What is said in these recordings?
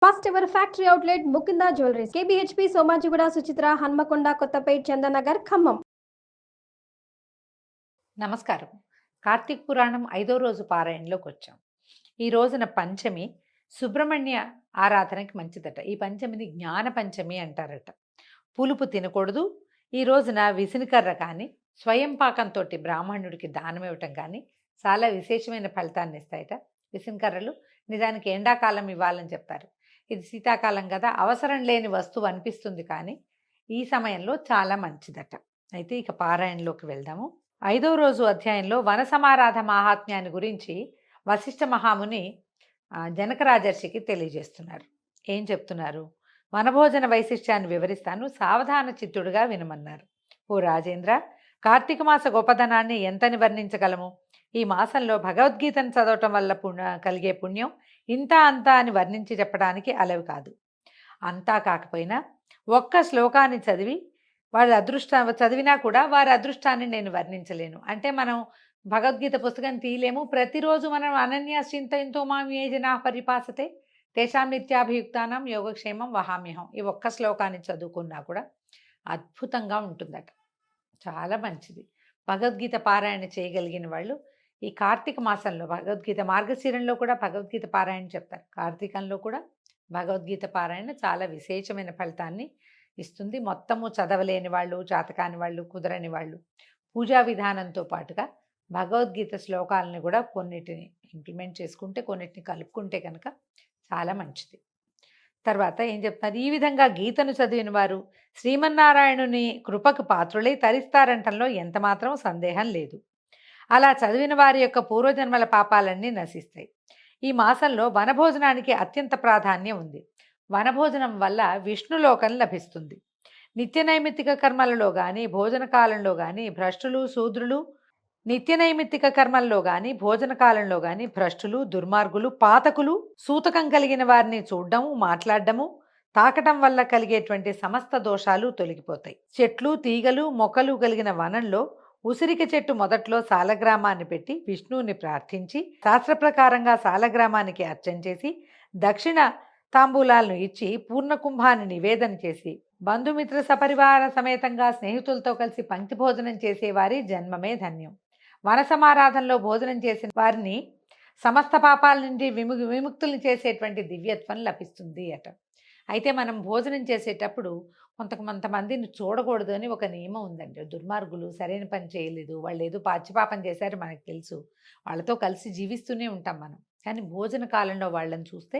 First ever factory outlet Mukunda jewelleries KBHP Somajiguda Suchitra Hanamkonda Kothapet Chandanagar Khammam. నమస్కారం. కార్తీక పురాణం 5వ రోజు పారాయణలోకి వచ్చాం. ఈ రోజున పంచమి సుబ్రహ్మణ్య ఆరాధనకి మంచిదట. ఈ పంచమిని జ్ఞాన పంచమి అంటారట. పులుపు తినకూడదు. ఈ రోజున విసినికర్ర కానీ స్వయం పాకంతో బ్రాహ్మణుడికి దానం ఇవ్వటం కానీ చాలా విశేషమైన ఫలితాన్ని ఇస్తాయట. విసినికర్రలు నిజానికి ఎండాకాలం ఇవ్వాలని చెప్తారు. ఇది శీతాకాలం కదా, అవసరం లేని వస్తువు అనిపిస్తుంది, కానీ ఈ సమయంలో చాలా మంచిదట. అయితే ఇక పారాయణలోకి వెళ్దాము. 5వ రోజు అధ్యాయంలో వన సమారాధ మహాత్మ్యాన్ని గురించి వశిష్ఠ మహాముని జనక రాజర్షికి తెలియజేస్తున్నారు. ఏం చెప్తున్నారు? వనభోజన వైశిష్ట్యాన్ని వివరిస్తాను, సావధాన చిత్తుడుగా వినమన్నారు. ఓ రాజేంద్ర, కార్తీక మాస గొప్పదనాన్ని ఎంతని వర్ణించగలము? ఈ మాసంలో భగవద్గీతను చదవటం వల్ల కలిగే పుణ్యం ఇంత అంతా అని వర్ణించి చెప్పడానికి అలవి కాదు. అంతా కాకపోయినా ఒక్క శ్లోకాన్ని చదివి వారి చదివినా కూడా వారి అదృష్టాన్ని నేను వర్ణించలేను. అంటే మనం భగవద్గీత పుస్తకం తీయలేము. ప్రతిరోజు మనం అనన్యాశ్చింతయంతో మాం ఏ జనా పరిపాసతే తేషాం నిత్యాభియుక్తానం యోగక్షేమం వహామ్యహం, ఈ ఒక్క శ్లోకాన్ని చదువుకున్నా కూడా అద్భుతంగా ఉంటుందట. చాలా మంచిది. భగవద్గీత పారాయణ చేయగలిగిన వాళ్ళు ఈ కార్తీక మాసంలో భగవద్గీత మార్గశిరంలో కూడా భగవద్గీత పారాయణ చెప్తారు. కార్తీకంలో కూడా భగవద్గీత పారాయణ చాలా విశేషమైన ఫలితాన్ని ఇస్తుంది. మొత్తము చదవలేని వాళ్ళు, చాతకాని వాళ్ళు, కుదరని వాళ్ళు పూజా విధానంతో పాటుగా భగవద్గీత శ్లోకాలను కూడా కొన్నిటిని ఇంప్లిమెంట్ చేసుకుంటే, కొన్నిటిని కలుపుకుంటే కనుక చాలా మంచిది. తర్వాత ఏం చెప్తున్నారు? ఈ విధంగా గీతను చదివిన వారు శ్రీమన్నారాయణుని కృపకు పాత్రులై తరిస్తారంటంలో ఎంతమాత్రం సందేహం లేదు. అలా చదివిన వారి యొక్క పూర్వజన్మల పాపాలన్నీ నశిస్తాయి. ఈ మాసంలో వనభోజనానికి అత్యంత ప్రాధాన్యం ఉంది. వనభోజనం వల్ల విష్ణులోకం లభిస్తుంది. నిత్య నైమిత్తిక కర్మలలో కానీ భోజన కాలంలో కానీ భ్రష్టులు శూద్రులు నిత్య నైమిత్తిక కర్మల్లో కానీ భోజన కాలంలో కానీ భ్రష్టులు, దుర్మార్గులు, పాతకులు, సూతకం కలిగిన వారిని చూడడము, మాట్లాడడము, తాకటం వల్ల కలిగేటువంటి సమస్త దోషాలు తొలగిపోతాయి. చెట్లు, తీగలు, మొక్కలు కలిగిన వనంలో ఉసిరిక చెట్టు మొదట్లో సాలగ్రామాన్ని పెట్టి విష్ణువుని ప్రార్థించి శాస్త్ర ప్రకారంగా సాలగ్రామానికి అర్చన చేసి దక్షిణ తాంబూలాలను ఇచ్చి పూర్ణకుంభాన్ని నివేదన చేసి బంధుమిత్ర సపరివార సమేతంగా స్నేహితులతో కలిసి పంక్తి భోజనం చేసేవారి జన్మమే ధన్యం. వన సమారాధనలో భోజనం చేసిన వారిని సమస్త పాపాల నుండి విముక్తుల్ని చేసేటువంటి దివ్యత్వం లభిస్తుంది అట. అయితే మనం భోజనం చేసేటప్పుడు కొంతమందిని చూడకూడదు అని ఒక నియమం ఉందండి. దుర్మార్గులు సరైన పని చేయలేదు, వాళ్ళు ఏదో పాచిపాపం చేశారు మనకు తెలుసు, వాళ్ళతో కలిసి జీవిస్తూనే ఉంటాం మనం. కానీ భోజన కాలంలో వాళ్ళని చూస్తే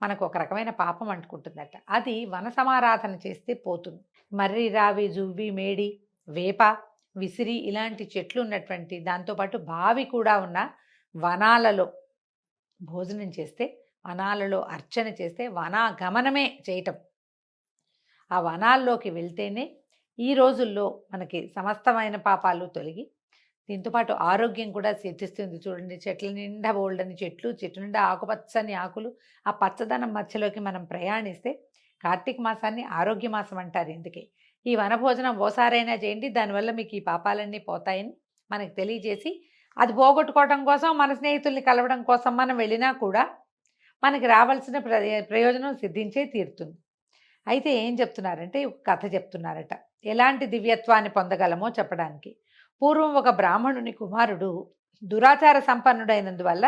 మనకు ఒక రకమైన పాపం అంటుకుంటుందట. అది వన సమారాధన చేస్తే పోతుంది. మర్రి, రావి, జువ్వి, మేడి, వేప, విసిరి ఇలాంటి చెట్లు ఉన్నటువంటి, దాంతోపాటు బావి కూడా ఉన్న వనాలలో భోజనం చేస్తే, వనాలలో అర్చన చేస్తే, వనాగమనమే చేయటం, ఆ వనాల్లోకి వెళ్తేనే ఈ రోజుల్లో మనకి సమస్తమైన పాపాలు తొలగి దీంతోపాటు ఆరోగ్యం కూడా సిద్ధిస్తుంది. చూడండి, చెట్ల నిండా బోల్డని చెట్లు, చెట్టు నిండా ఆకుపచ్చని ఆకులు, ఆ పచ్చదనం మధ్యలోకి మనం ప్రయాణిస్తే కార్తీక మాసాన్ని ఆరోగ్య మాసం అంటారు. ఎందుకే ఈ వనభోజనం ఓసారైనా చేయండి, దానివల్ల మీకు ఈ పాపాలన్నీ పోతాయని మనకు తెలియజేసి, అది పోగొట్టుకోవడం కోసం, మన స్నేహితుల్ని కలవడం కోసం మనం వెళ్ళినా కూడా మనకి రావాల్సిన ప్రయోజనం సిద్ధించే తీరుతుంది. అయితే ఏం చెప్తున్నారంటే ఒక కథ చెప్తున్నారట, ఎలాంటి దివ్యత్వాన్ని పొందగలమో చెప్పడానికి. పూర్వం ఒక బ్రాహ్మణుని కుమారుడు దురాచార సంపన్నుడైనందువల్ల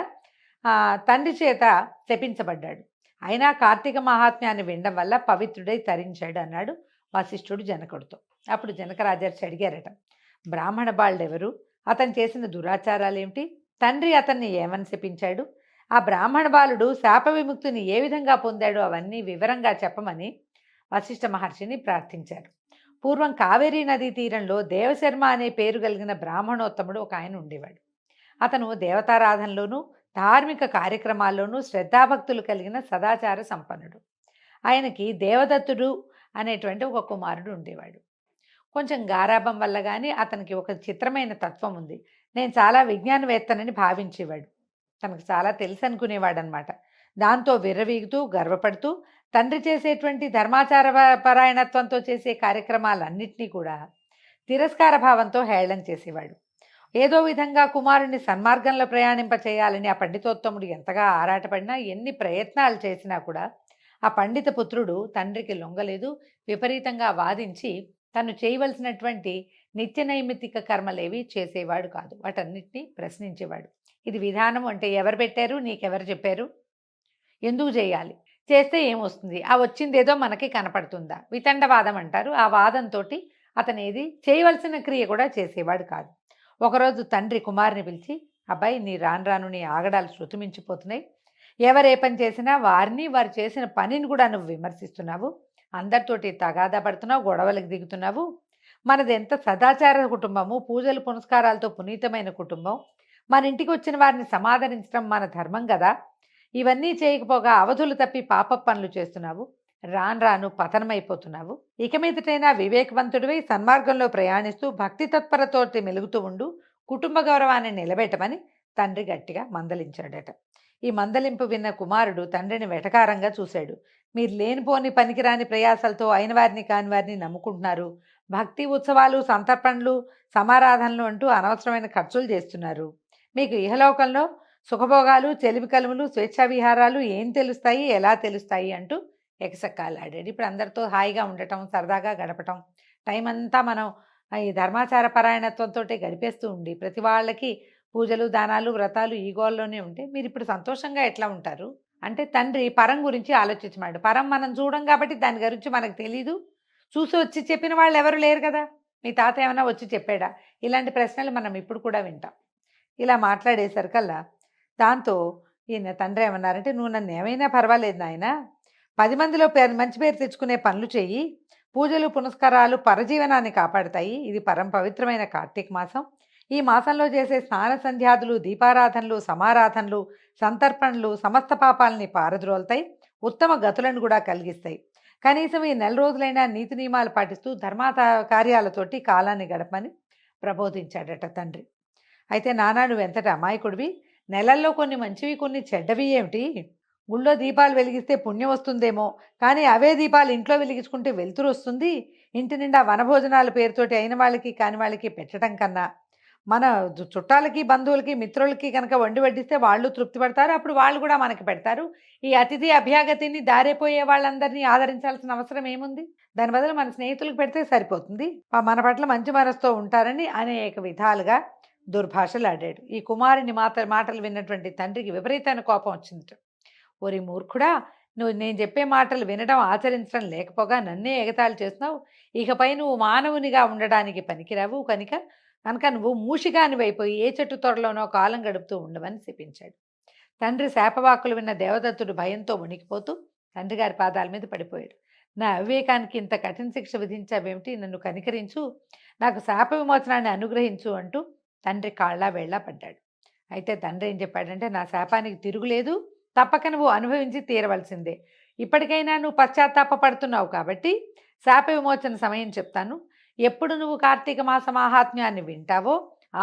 తండ్రి చేత శపించబడ్డాడు. అయినా కార్తీక మహాత్మ్యాన్ని వినడం వల్ల పవిత్రుడై తరించాడు అన్నాడు వశిష్ఠుడు జనకుడితో. అప్పుడు జనక రాజర్షి అడిగారట, బ్రాహ్మణ బాలుడెవరు? అతను చేసిన దురాచారాలు ఏమిటి? తండ్రి అతన్ని ఏమని శపించాడు? ఆ బ్రాహ్మణ బాలుడు శాప విముక్తిని ఏ విధంగా పొందాడు? అవన్నీ వివరంగా చెప్పమని వశిష్ఠ మహర్షిని ప్రార్థించారు. పూర్వం కావేరీ నదీ తీరంలో దేవశర్మ అనే పేరు కలిగిన బ్రాహ్మణోత్తముడు ఒక ఆయన ఉండేవాడు. అతను దేవతారాధనలోనూ ధార్మిక కార్యక్రమాల్లోనూ శ్రద్ధాభక్తులు కలిగిన సదాచార సంపన్నుడు. ఆయనకి దేవదత్తుడు అనేటువంటి ఒక కుమారుడు ఉండేవాడు. కొంచెం గారాభం వల్ల కానీ అతనికి ఒక చిత్రమైన తత్వం ఉంది. నేను చాలా విజ్ఞానవేత్తనని భావించేవాడు. తనకు చాలా తెలుసు అనుకునేవాడు అనమాట. దాంతో విర్రవీగుతూ గర్వపడుతూ తండ్రి చేసేటువంటి ధర్మాచార పరాయణత్వంతో చేసే కార్యక్రమాలన్నింటినీ కూడా తిరస్కార భావంతో హేళన చేసేవాడు. ఏదో విధంగా కుమారుణ్ణి సన్మార్గంలో ప్రయాణింప చేయాలని ఆ పండితోత్తముడు ఎంతగా ఆరాటపడినా, ఎన్ని ప్రయత్నాలు చేసినా కూడా ఆ పండిత పుత్రుడు తండ్రికి లొంగలేదు. విపరీతంగా వాదించి తను చేయవలసినటువంటి నిత్య నైమిత్తిక కర్మలేవి చేసేవాడు కాదు. వాటన్నిటిని ప్రశ్నించేవాడు. ఇది విధానం అంటే ఎవరు పెట్టారు? నీకెవరు చెప్పారు? ఎందుకు చేయాలి? చేస్తే ఏమొస్తుంది? ఆ వచ్చిందేదో మనకి కనపడుతుందా? వితండవాదం అంటారు. ఆ వాదంతోటి అతనేది చేయవలసిన క్రియ కూడా చేసేవాడు కాదు. ఒకరోజు తండ్రి కుమారుని పిలిచి, అబ్బాయి నీ రాను రాను నీ ఆగడాలు శృతిమించిపోతున్నాయి. ఎవరు ఏ పని చేసినా వారిని వారు చేసిన పనిని కూడా నువ్వు విమర్శిస్తున్నావు. అందరితోటి తగాదా పడుతున్నావు, గొడవలకు దిగుతున్నావు. మనది ఎంత సదాచార కుటుంబము, పూజలు పునస్కారాలతో పునీతమైన కుటుంబం. మన ఇంటికి వచ్చిన వారిని సమాదరించడం మన ధర్మం కదా. ఇవన్నీ చేయకపోగా అవధులు తప్పి పాప పనులు చేస్తున్నావు. రాను రాను పతనమైపోతున్నావు. ఇక మీదటైనా వివేకవంతుడివై సన్మార్గంలో ప్రయాణిస్తూ భక్తి తత్పరతోటి మెలుగుతూ ఉండు. కుటుంబ గౌరవాన్ని నిలబెట్టమని తండ్రి గట్టిగా మందలించాడట. ఈ మందలింపు విన్న కుమారుడు తండ్రిని వెటకారంగా చూశాడు. మీరు లేనిపోని పనికిరాని ప్రయాసాలతో అయిన వారిని కాని వారిని నమ్ముకుంటున్నారు. భక్తి ఉత్సవాలు, సంతర్పణలు, సమారాధనలు అంటూ అనవసరమైన ఖర్చులు చేస్తున్నారు. మీకు ఇహలోకంలో సుఖభోగాలు, చెలిమి కలుములు, స్వేచ్ఛా విహారాలు ఏం తెలుస్తాయి, ఎలా తెలుస్తాయి అంటూ ఎగసక్కాలాడాడు. ఇప్పుడు అందరితో హాయిగా ఉండటం, సరదాగా గడపటం, టైం అంతా మనం ఈ ధర్మాచార పరాయణత్వంతో గడిపేస్తూ ఉండి ప్రతి వాళ్ళకి పూజలు, దానాలు, వ్రతాలు ఈ గోల్లోనే ఉంటే మీరు ఇప్పుడు సంతోషంగా ఎట్లా ఉంటారు అంటే తండ్రి పరం గురించి ఆలోచించమాడు. పరం మనం చూడం కాబట్టి దాని గురించి మనకు తెలీదు. చూసి వచ్చి చెప్పిన వాళ్ళు ఎవరు లేరు కదా. మీ తాత ఏమైనా వచ్చి చెప్పాడా? ఇలాంటి ప్రశ్నలు మనం ఇప్పుడు కూడా వింటాం. ఇలా మాట్లాడేసరికల్లా దాంతో ఈయన తండ్రి ఏమన్నారంటే, నువ్వు నన్ను ఏమైనా పర్వాలేదు నాయనా, 10 మందిలో మంచి పేరు తెచ్చుకునే పనులు చెయ్యి. పూజలు పునస్కారాలు పరజీవనాన్ని కాపాడుతాయి. ఇది పరం పవిత్రమైన కార్తీక మాసం. ఈ మాసంలో చేసే స్నాన సంధ్యాదులు, దీపారాధనలు, సమారాధనలు, సంతర్పణలు సమస్త పాపాలని పారద్రోలుతాయి. ఉత్తమ గతులను కూడా కలిగిస్తాయి. కనీసం ఈ 4 రోజులైనా నీతి నియమాలు పాటిస్తూ కార్యాలతోటి కాలాన్ని గడపమని ప్రబోధించాడట తండ్రి. అయితే నానా నువ్వెంతటి అమాయకుడివి, నెలల్లో కొన్ని మంచివి కొన్ని చెడ్డవి ఏమిటి? గుళ్ళో దీపాలు వెలిగిస్తే పుణ్యం వస్తుందేమో, కానీ అవే దీపాలు ఇంట్లో వెలిగించుకుంటే వెలుతురు వస్తుంది. ఇంటి నిండా వనభోజనాల పేరుతోటి అయిన వాళ్ళకి కాని వాళ్ళకి పెట్టడం కన్నా మన చుట్టాలకి, బంధువులకి, మిత్రులకి కనుక వండి వడ్డిస్తే వాళ్ళు తృప్తి పడతారు. అప్పుడు వాళ్ళు కూడా మనకి పెడతారు. ఈ అతిథి అభ్యాగతిని దారిపోయే వాళ్ళందరినీ ఆదరించాల్సిన అవసరం ఏముంది? దాని బదులు మన స్నేహితులకు పెడితే సరిపోతుంది. మన పట్ల మంచి మనసుతో ఉంటారని అనేక విధాలుగా దుర్భాషలాడాడు. ఈ కుమారుని మాటలు విన్నటువంటి తండ్రికి విపరీతమైన కోపం వచ్చింది. ఓరి మూర్ఖుడా, నేను చెప్పే మాటలు వినడం, ఆచరించడం లేకపోగా నన్నే ఎగతాళి చేస్తున్నావు. ఇకపై నువ్వు మానవునిగా ఉండడానికి పనికిరావు. కనుక నువ్వు మూషిగానివైపోయి ఏ చెట్టు త్వరలోనో కాలం గడుపుతూ ఉండవని శపించాడు. తండ్రి శాపవాకులు విన్న దేవదత్తుడు భయంతో వణికిపోతూ తండ్రి గారి పాదాల మీద పడిపోయాడు. నా అవివేకానికి ఇంత కఠిన శిక్ష విధించావేమిటి? నన్ను కనికరించు, నాకు శాప విమోచనాన్ని అనుగ్రహించు అంటూ తండ్రి కాళ్ళ వేళ్ళ పడ్డాడు. అయితే తండ్రి ఏం చెప్పాడంటే, నా శాపానికి తిరుగులేదు, తప్పక నువ్వు అనుభవించి తీరవలసిందే. ఇప్పటికైనా నువ్వు పశ్చాత్తాప పడుతున్నావు కాబట్టి శాప విమోచన సమయం చెప్తాను. ఎప్పుడు నువ్వు కార్తీక మాస మాహాత్మ్యాన్ని వింటావో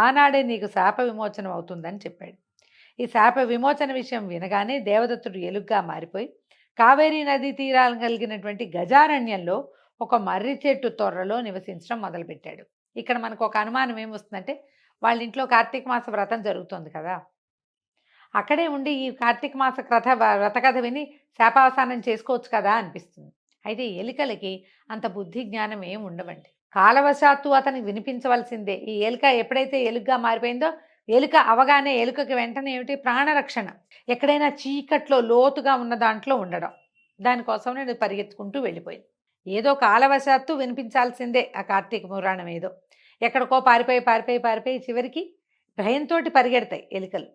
ఆనాడే నీకు శాప విమోచనం అవుతుందని చెప్పాడు. ఈ శాప విమోచన విషయం వినగానే దేవదత్తుడు ఎలుగ్గా మారిపోయి కావేరీ నదీ తీరాలు కలిగినటువంటి గజారణ్యంలో ఒక మర్రి చెట్టు తొర్రలో నివసించడం మొదలుపెట్టాడు. ఇక్కడ మనకు ఒక అనుమానం ఏమొస్తుందంటే, వాళ్ళ ఇంట్లో కార్తీక మాస వ్రతం జరుగుతుంది కదా, అక్కడే ఉండి ఈ కార్తీక మాస వ్రతకథ విని శాపావసానం చేసుకోవచ్చు కదా అనిపిస్తుంది. అయితే ఎలుకలకి అంత బుద్ధి జ్ఞానం ఏమి ఉండవండి. కాలవశాత్తు అతనికి వినిపించవలసిందే. ఈ ఎలుక ఎప్పుడైతే ఎలుకగా మారిపోయిందో, ఎలుక అవగానే ఎలుకకి వెంటనే ఏమిటి, ప్రాణరక్షణ. ఎక్కడైనా చీకట్లో లోతుగా ఉన్న దాంట్లో ఉండడం, దానికోసం నేను పరిగెత్తుకుంటూ వెళ్ళిపోయింది. ఏదో కాలవశాత్తు వినిపించాల్సిందే ఆ కార్తీక పురాణం. ఏదో ఎక్కడికో పారిపోయి చివరికి భయంతో పరిగెడతాయి ఎలుకలు.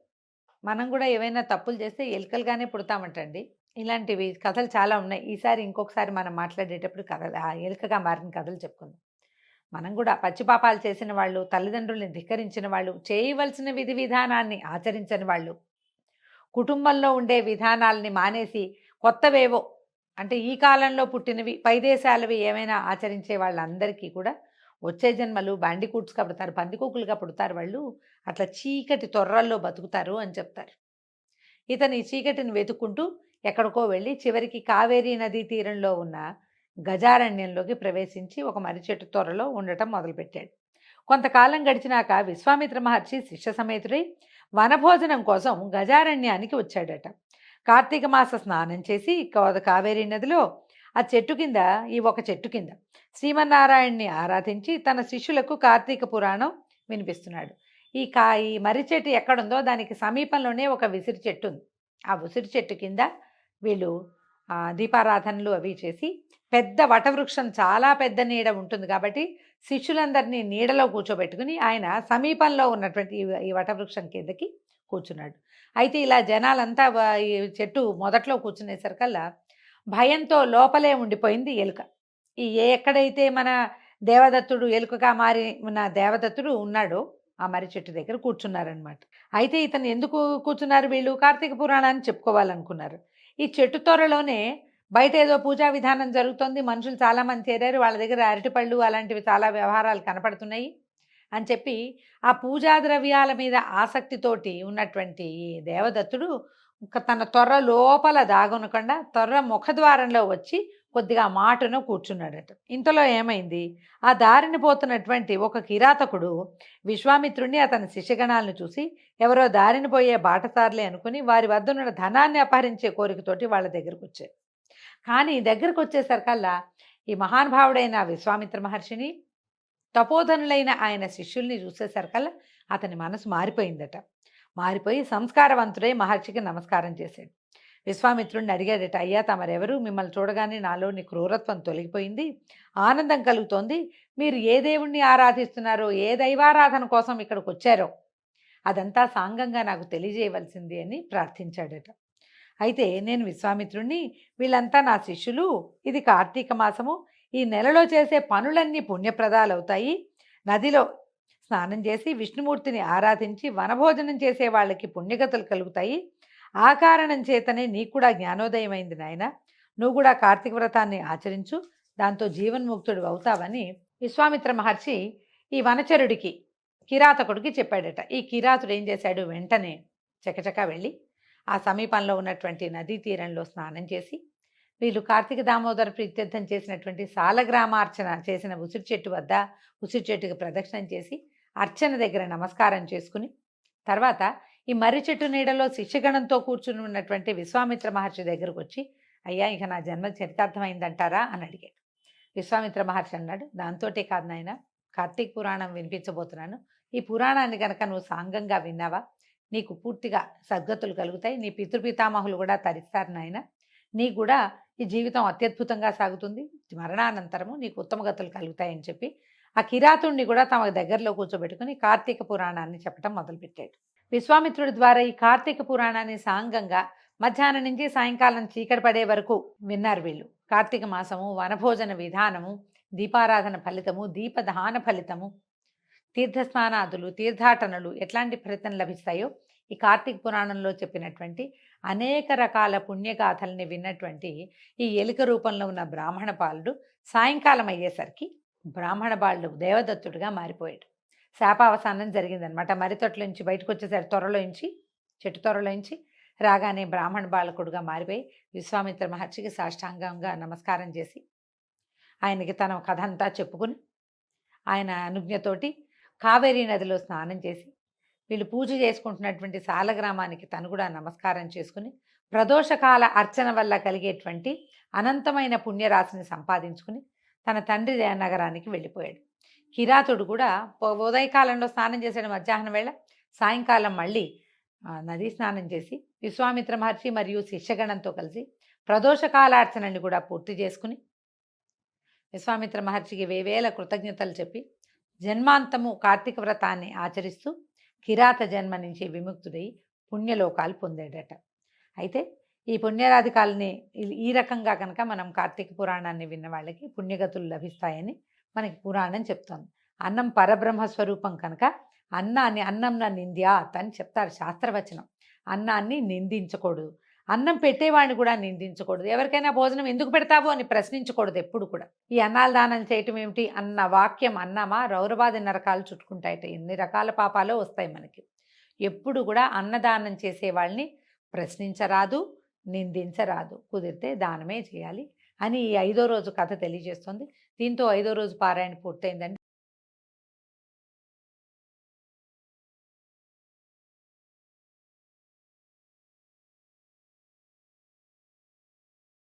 మనం కూడా ఏవైనా తప్పులు చేస్తే ఎలుకలుగానే పుడతామంటండి. ఇలాంటివి కథలు చాలా ఉన్నాయి. ఈసారి ఇంకొకసారి మనం మాట్లాడేటప్పుడు కథలు, ఆ ఎలుకగా మారిన కథలు చెప్పుకుందాం. మనం కూడా పచ్చిపాపాలు చేసిన వాళ్ళు, తల్లిదండ్రుల్ని ధిక్కరించిన వాళ్ళు, చేయవలసిన విధి విధానాన్ని ఆచరించని వాళ్ళు, కుటుంబంలో ఉండే విధానాలని మానేసి కొత్తవేవో అంటే ఈ కాలంలో పుట్టినవి పై దేశాలవి ఏమైనా ఆచరించే వాళ్ళందరికీ కూడా వచ్చే జన్మలు బ్యాండికూట్స్గా పుడతారు, పందికొక్కులుగా పుడతారు. వాళ్ళు అట్లా చీకటి తొర్రల్లో బతుకుతారు అని చెప్తారు. ఇతను ఈ చీకటిని వెతుక్కుంటూ ఎక్కడికో వెళ్ళి చివరికి కావేరీ నదీ తీరంలో ఉన్న గజారణ్యంలోకి ప్రవేశించి ఒక మర్రి చెట్టు తొర్రలో ఉండటం మొదలుపెట్టాడు. కొంతకాలం గడిచినాక విశ్వామిత్ర మహర్షి శిష్య సమేతుడై వనభోజనం కోసం గజారణ్యానికి వచ్చాడట. కార్తీక మాస స్నానం చేసి కావేరీ నదిలో ఆ చెట్టు కింద ఒక చెట్టు కింద శ్రీమన్నారాయణ్ణి ఆరాధించి తన శిష్యులకు కార్తీక పురాణం వినిపిస్తున్నాడు. ఈ మర్రి చెట్టు ఎక్కడుందో దానికి సమీపంలోనే ఒక విసిరి చెట్టు ఉంది. ఆ ఉసిరి చెట్టు కింద వీళ్ళు దీపారాధనలు అవి చేసి, పెద్ద వటవృక్షం చాలా పెద్ద నీడ ఉంటుంది కాబట్టి శిష్యులందరినీ నీడలో కూర్చోబెట్టుకుని ఆయన సమీపంలో ఉన్నటువంటి ఈ వటవృక్షం కిందకి కూర్చున్నాడు. అయితే ఇలా జనాలంతా ఈ చెట్టు మొదట్లో కూర్చునేసరికల్లా భయంతో లోపలే ఉండిపోయింది ఎలుక. ఎక్కడైతే మన దేవదత్తుడు ఎలుకగా మారి ఉన్న దేవదత్తుడు ఉన్నాడో ఆ మర్రి చెట్టు దగ్గర కూర్చున్నారనమాట. అయితే ఇతను ఎందుకు కూర్చున్నారు వీళ్ళు? కార్తీక పురాణాన్ని చెప్పుకోవాలనుకున్నారు. ఈ చెట్టు త్వరలోనే బయట ఏదో పూజా విధానం జరుగుతుంది, మనుషులు చాలామంది చేరారు, వాళ్ళ దగ్గర అరటిపళ్ళు అలాంటివి చాలా వ్యవహారాలు కనపడుతున్నాయి అని చెప్పి ఆ పూజా ద్రవ్యాల మీద ఆసక్తితోటి ఉన్నటువంటి ఈ దేవదత్తుడు తన త్వర లోపల దాగునకుండా త్వర ముఖద్వారంలో వచ్చి కొద్దిగా మాటను కూర్చున్నాడట. ఇంతలో ఏమైంది, ఆ దారిని పోతున్నటువంటి ఒక కిరాతకుడు విశ్వామిత్రుణ్ణి అతని శిష్యగణాలను చూసి ఎవరో దారిని పోయే బాటసార్లే అనుకుని వారి వద్ద ఉన్న ధనాన్ని అపహరించే కోరికతోటి వాళ్ళ దగ్గరకు వచ్చారు. కానీ దగ్గరకు వచ్చేసరికల్లా ఈ మహానుభావుడైన విశ్వామిత్ర మహర్షిని, తపోధనులైన ఆయన శిష్యుల్ని చూసేసరికల్లా అతని మనసు మారిపోయిందట. మారిపోయి సంస్కారవంతుడై మహర్షికి నమస్కారం చేశాడు. విశ్వామిత్రుడిని అడిగాడట, అయ్యా తమరెవరు? మిమ్మల్ని చూడగానే నాలోని క్రూరత్వం తొలగిపోయింది, ఆనందం కలుగుతోంది. మీరు ఏ దేవుణ్ణి ఆరాధిస్తున్నారో, ఏ దైవారాధన కోసం ఇక్కడికి వచ్చారో అదంతా సాంగంగా నాకు తెలియజేయవలసింది అని ప్రార్థించాడట. అయితే నేను విశ్వామిత్రుణ్ణి, వీళ్ళంతా నా శిష్యులు, ఇది కార్తీక మాసము, ఈ నెలలో చేసే పనులన్నీ పుణ్యప్రదాలవుతాయి. నదిలో స్నానం చేసి విష్ణుమూర్తిని ఆరాధించి వనభోజనం చేసే వాళ్ళకి పుణ్యగతులు కలుగుతాయి. ఆ కారణం చేతనే నీకు కూడా జ్ఞానోదయమైంది నాయన, నువ్వు కూడా కార్తీక వ్రతాన్ని ఆచరించు, దాంతో జీవన్ముక్తుడు అవుతావని విశ్వామిత్ర మహర్షి ఈ వనచరుడికి, కిరాతకుడికి చెప్పాడట. ఈ కిరాతుడు ఏం చేశాడు, వెంటనే చకచకా వెళ్ళి ఆ సమీపంలో ఉన్నటువంటి నదీ తీరంలో స్నానం చేసి, వీళ్ళు కార్తీక దామోదర ప్రీత్యర్థం చేసినటువంటి సాలగ్రామార్చన చేసిన ఉసిరి చెట్టు వద్ద ఉసిరి చెట్టుకి ప్రదక్షిణం చేసి అర్చన దగ్గర నమస్కారం చేసుకుని, తర్వాత ఈ మర్రి చెట్టు నీడలో శిష్యగణంతో కూర్చుని ఉన్నటువంటి విశ్వామిత్ర మహర్షి దగ్గరకు వచ్చి, అయ్యా ఇక నా జన్మ చరితార్థమైందంటారా అని అడిగాడు. విశ్వామిత్ర మహర్షి అన్నాడు, దాంతోటే కాదు నాయన, కార్తీక పురాణం వినిపించబోతున్నాను. ఈ పురాణాన్ని కనుక నువ్వు సాంగంగా విన్నావా, నీకు పూర్తిగా సద్గతులు కలుగుతాయి, నీ పితృపితామహులు కూడా తరిస్తారు నాయన, నీకు కూడా ఈ జీవితం అత్యద్భుతంగా సాగుతుంది, మరణానంతరము నీకు ఉత్తమ గతులు కలుగుతాయని చెప్పి ఆ కిరాతుణ్ణి కూడా తమ దగ్గరలో కూర్చోబెట్టుకుని కార్తీక పురాణాన్ని చెప్పడం మొదలుపెట్టాడు. విశ్వామిత్రుడి ద్వారా ఈ కార్తీక పురాణాన్ని సాంగంగా మధ్యాహ్నం నుంచి సాయంకాలం చీకటి పడే వరకు విన్నారు వీళ్ళు. కార్తీక మాసము, వనభోజన విధానము, దీపారాధన ఫలితము, దీపదాన ఫలితము, తీర్థస్నానాదులు, తీర్థాటనలు ఎట్లాంటి ఫలితం లభిస్తాయో ఈ కార్తీక పురాణంలో చెప్పినటువంటి అనేక రకాల పుణ్యగాథల్ని విన్నటువంటి ఈ ఎలుక రూపంలో ఉన్న బ్రాహ్మణ బాలుడు సాయంకాలం అయ్యేసరికి బ్రాహ్మణ బాలుడు దేవదత్తుడిగా మారిపోయాడు. శాపావసానం జరిగిందనమాట. మర్రితొట్ల నుంచి బయటకు వచ్చేసరి త్వరలోంచి, చెట్టు త్వరలోంచి రాగానే బ్రాహ్మణ బాలకుడుగా మారిపోయి విశ్వామిత్ర మహర్షికి సాష్టాంగంగా నమస్కారం చేసి ఆయనకి తన కథ అంతా చెప్పుకుని ఆయన అనుజ్ఞతోటి కావేరీ నదిలో స్నానం చేసి వీళ్ళు పూజ చేసుకుంటున్నటువంటి సాలగ్రామానికి తను కూడా నమస్కారం చేసుకుని ప్రదోషకాల అర్చన వల్ల కలిగేటువంటి అనంతమైన పుణ్యరాశిని సంపాదించుకుని తన తండ్రి నగరానికి వెళ్ళిపోయాడు. కిరాతుడు కూడా ఉదయకాలంలో స్నానం చేశాడు మధ్యాహ్నం వేళ, సాయంకాలం మళ్ళీ నదీ స్నానం చేసి విశ్వామిత్ర మహర్షి మరియు శిష్యగణంతో కలిసి ప్రదోషకాలార్చనని కూడా పూర్తి చేసుకుని విశ్వామిత్ర మహర్షికి వేవేల కృతజ్ఞతలు చెప్పి జన్మాంతము కార్తీక వ్రతాన్ని ఆచరిస్తూ కిరాత జన్మ నుంచి విముక్తుడై పుణ్యలోకాలు పొందాడట. అయితే ఈ పుణ్యరాధికాలని ఈ రకంగా కనుక మనం కార్తీక పురాణాన్ని విన్న వాళ్ళకి పుణ్యగతులు లభిస్తాయని మనకి పురాణం చెప్తోంది. అన్నం పరబ్రహ్మ స్వరూపం కనుక అన్నంన నింద్యాత్ అని చెప్తారు శాస్త్రవచనం. అన్నాన్ని నిందించకూడదు, అన్నం పెట్టేవాడిని కూడా నిందించకూడదు, ఎవరికైనా భోజనం ఎందుకు పెడతావో అని ప్రశ్నించకూడదు ఎప్పుడు కూడా. ఈ అన్నాలు దానం చేయటం ఏమిటి అన్న వాక్యం అన్నమా రౌరవాది నరకాలు చుట్టుకుంటాయట, ఎన్ని రకాల పాపాలు వస్తాయి మనకి. ఎప్పుడు కూడా అన్నదానం చేసే వాళ్ళని ప్రశ్నించరాదు, నిందించరాదు, కుదిరితే దానమే చేయాలి అని ఈ 5వ రోజు కథ తెలియజేస్తుంది. దీంతో 5వ రోజు పారాయణ పూర్తయిందండి.